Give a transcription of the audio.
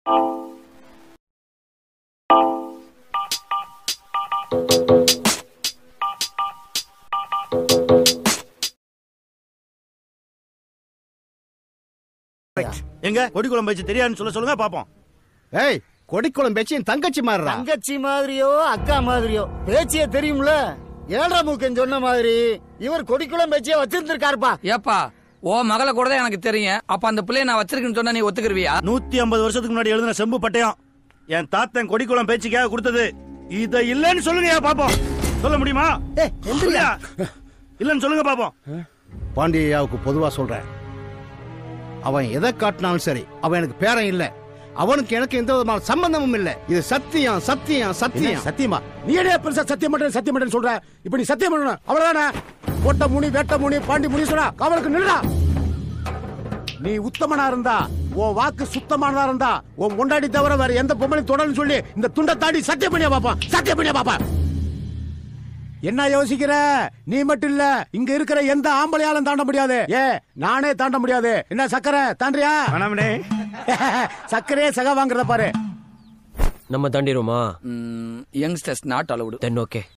எங்க கொடிக்குளம் பேச்சு தெரியாதுன்னு சொல்லுங்க பாப்போம். ஏய், கொடிக்குளம் பேச்சு என் தங்கச்சி மாதிரிடா. தங்கச்சி மாதிரியோ அக்கா மாதிரியோ பேச்சியே தெரியும்ல. ஏழரை மூக்கன் சொன்ன மாதிரி இவர் கொடிக்குளம் பேச்சியே வச்சிருந்திருக்காருப்பா. ஏப்பா ஓ மகளை கூட தான் எனக்கு தெரியும். அப்ப அந்த பிள்ளைய நான் வச்சிருக்கேன்னு சொன்னா நீ ஒத்துக்குருவியா? 150 வருஷத்துக்கு முன்னாடி எழுதின செம்பு பட்டயம் என் தாத்தன் கொடிக்குளம் பேச்சுக்காக கொடுத்தது. இத இல்லன்னு சொல்லுங்க பாப்போம். சொல்ல முடியுமா? இல்லன்னு சொல்லுங்க பாப்போம். பாண்டியாவுக்கு பொதுவா சொல்றேன், அவன் எதை காட்டினாலும் சரி, அவன் எனக்கு பேரன் இல்ல. அவனுக்கு எனக்கு எந்த விதமான சம்பந்தமும் இல்ல. இது சத்தியம் சத்தியம் சத்தியம். சத்தியமா? நீ என்ன பெருசா சத்தியம் மட்டும் சொல்ற? இப்ப நீ சத்தியம் பண்ணணும் அவ்வளவுதானே? கோட்ட முனி வேட்ட முனி பாண்டி முனி சொன்னா அவளுக்கு நில்லுடா. நீ உத்தமனா இருந்தா, உன் வாக்கு சுத்தமானதா இருந்தா, உன் முன்னாடி தவிர வேற எந்த பொம்பளையும் தொடர்ந்து சொல்லி இந்த துண்டை தாண்டி சத்தியம் பண்ணியா பாப்பா. சத்தியம் பண்ணியா பாப்பா. என்ன யோசிக்கிற? நீ மட்டும் இல்ல, இங்க இருக்கிற எந்த ஆம்பளையாலும் தாண்ட முடியாது. நானே தாண்ட முடியாது. என்ன சக்கரை தாண்டியா? சக்கரையே சக வாங்குறத பாரு. நம்ம தாண்டிடுமா? Youngsters not allowed. Then okay.